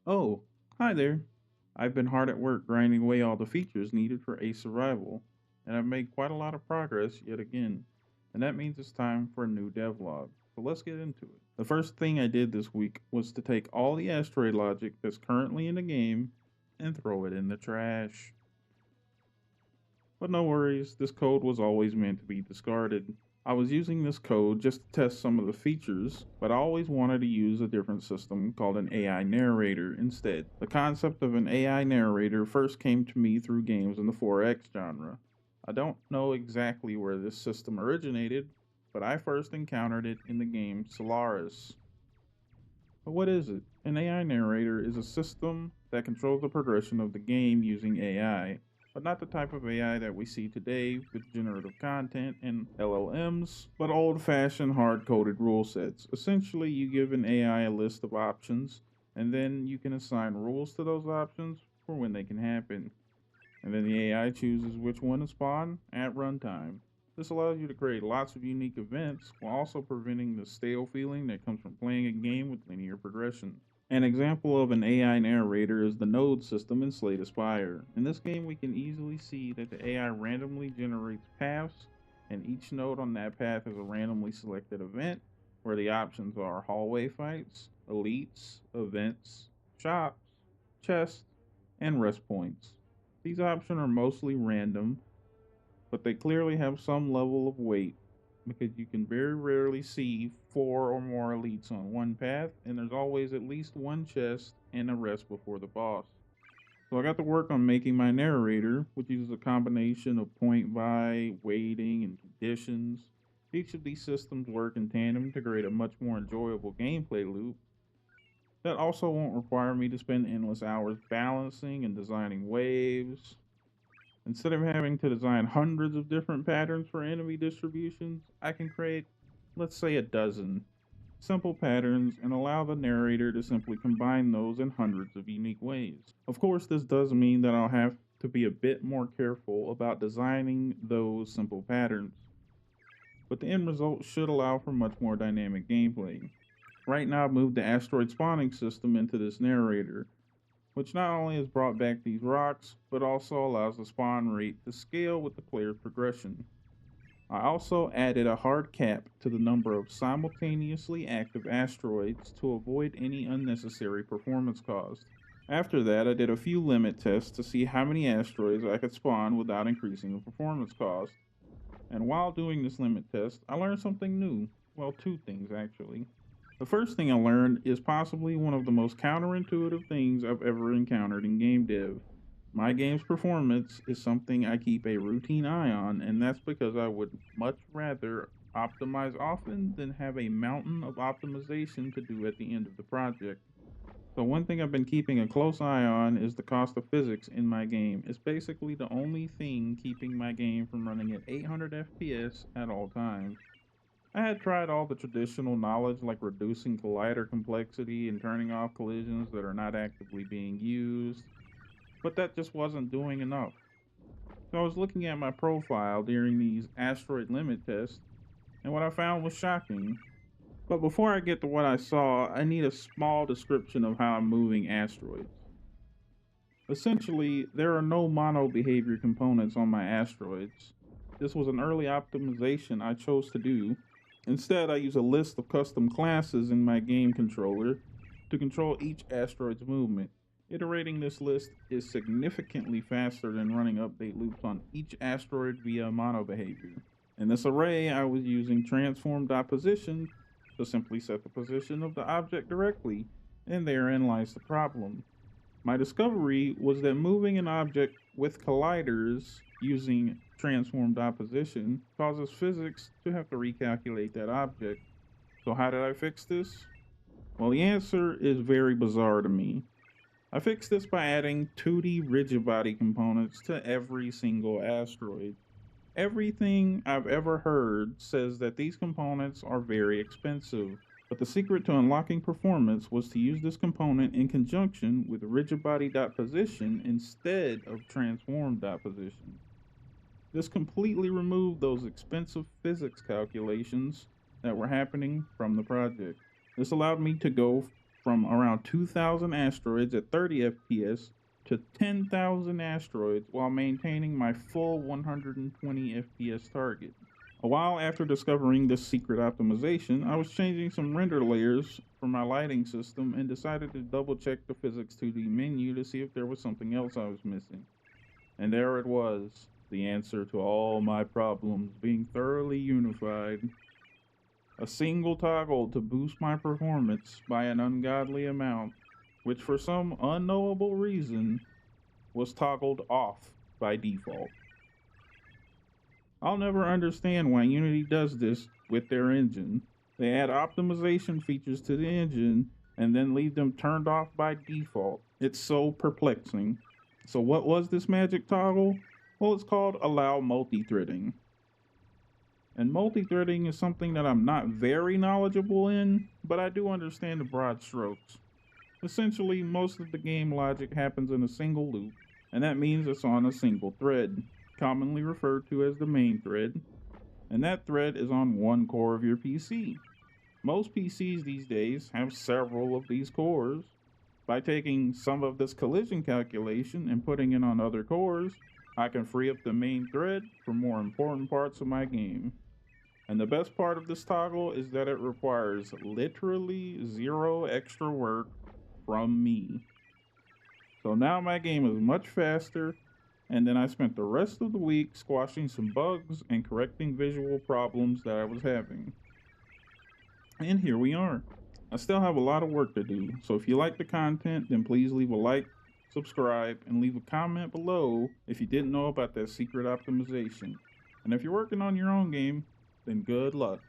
Oh, hi there. I've been hard at work grinding away all the features needed for Ace Survival, and I've made quite a lot of progress yet again. And that means it's time for a new devlog. So let's get into it. The first thing I did this week was to take all the asteroid logic that's currently in the game and throw it in the trash. But no worries, this code was always meant to be discarded. I was using this code just to test some of the features, but I always wanted to use a different system called an AI narrator instead. The concept of an AI narrator first came to me through games in the 4X genre. I don't know exactly where this system originated, but I first encountered it in the game Solaris. But what is it? An AI narrator is a system that controls the progression of the game using AI, but not the type of AI that we see today with generative content and LLMs, but old fashioned hard coded rule sets. Essentially, you give an AI a list of options, and then you can assign rules to those options for when they can happen. And then the AI chooses which one to spawn at runtime. This allows you to create lots of unique events while also preventing the stale feeling that comes from playing a game with linear progression. An example of an AI narrator is the node system in Slay the Spire. In this game, we can easily see that the AI randomly generates paths, and each node on that path is a randomly selected event where the options are hallway fights, elites, events, shops, chests, and rest points. These options are mostly random, but they clearly have some level of weight because you can very rarely see four or more elites on one path, and there's always at least one chest and a rest before the boss. So I got to work on making my narrator, which uses a combination of point buy, waiting, and conditions. Each of these systems work in tandem to create a much more enjoyable gameplay loop that also won't require me to spend endless hours balancing and designing waves. Instead of having to design hundreds of different patterns for enemy distributions, I can create, let's say, a dozen simple patterns and allow the narrator to simply combine those in hundreds of unique ways. Of course, this does mean that I'll have to be a bit more careful about designing those simple patterns, but the end result should allow for much more dynamic gameplay. Right now, I've moved the asteroid spawning system into this narrator, which not only has brought back these rocks, but also allows the spawn rate to scale with the player's progression. I also added a hard cap to the number of simultaneously active asteroids to avoid any unnecessary performance cost. After that, I did a few limit tests to see how many asteroids I could spawn without increasing the performance cost. And while doing this limit test, I learned something new. Well, two things actually. The first thing I learned is possibly one of the most counterintuitive things I've ever encountered in game dev. My game's performance is something I keep a routine eye on, and that's because I would much rather optimize often than have a mountain of optimization to do at the end of the project. So, one thing I've been keeping a close eye on is the cost of physics in my game. It's basically the only thing keeping my game from running at 800 FPS at all times. I had tried all the traditional knowledge like reducing collider complexity and turning off collisions that are not actively being used, but that just wasn't doing enough. So I was looking at my profile during these asteroid limit tests, and what I found was shocking. But before I get to what I saw, I need a small description of how I'm moving asteroids. Essentially, there are no mono behavior components on my asteroids. This was an early optimization I chose to do. Instead, I use a list of custom classes in my game controller to control each asteroid's movement. Iterating this list is significantly faster than running update loops on each asteroid via mono behavior. In this array, I was using transform.position to simply set the position of the object directly, and therein lies the problem. My discovery was that moving an object with colliders using transformed opposition causes physics to have to recalculate that object. So, how did I fix this? Well, the answer is very bizarre to me. I fixed this by adding 2D rigid body components to every single asteroid. Everything I've ever heard says that these components are very expensive, but the secret to unlocking performance was to use this component in conjunction with rigidbody.position instead of transform.position. This completely removed those expensive physics calculations that were happening from the project. This allowed me to go from around 2,000 asteroids at 30 FPS to 10,000 asteroids while maintaining my full 120 FPS target. A while after discovering this secret optimization, I was changing some render layers for my lighting system and decided to double check the Physics 2D menu to see if there was something else I was missing. And there it was, the answer to all my problems being thoroughly unified. A single toggle to boost my performance by an ungodly amount, which for some unknowable reason was toggled off by default. I'll never understand why Unity does this with their engine. They add optimization features to the engine and then leave them turned off by default. It's so perplexing. So what was this magic toggle? Well, it's called allow multi-threading. And multi-threading is something that I'm not very knowledgeable in, but I do understand the broad strokes. Essentially, most of the game logic happens in a single loop, and that means it's on a single thread, commonly referred to as the main thread, and that thread is on one core of your PC. Most PCs these days have several of these cores. By taking some of this collision calculation and putting it on other cores, I can free up the main thread for more important parts of my game. And the best part of this toggle is that it requires literally zero extra work from me. So now my game is much faster, and then I spent the rest of the week squashing some bugs and correcting visual problems that I was having. And here we are. I still have a lot of work to do, so if you like the content, then please leave a like, subscribe, and leave a comment below if you didn't know about that secret optimization. And if you're working on your own game, then good luck.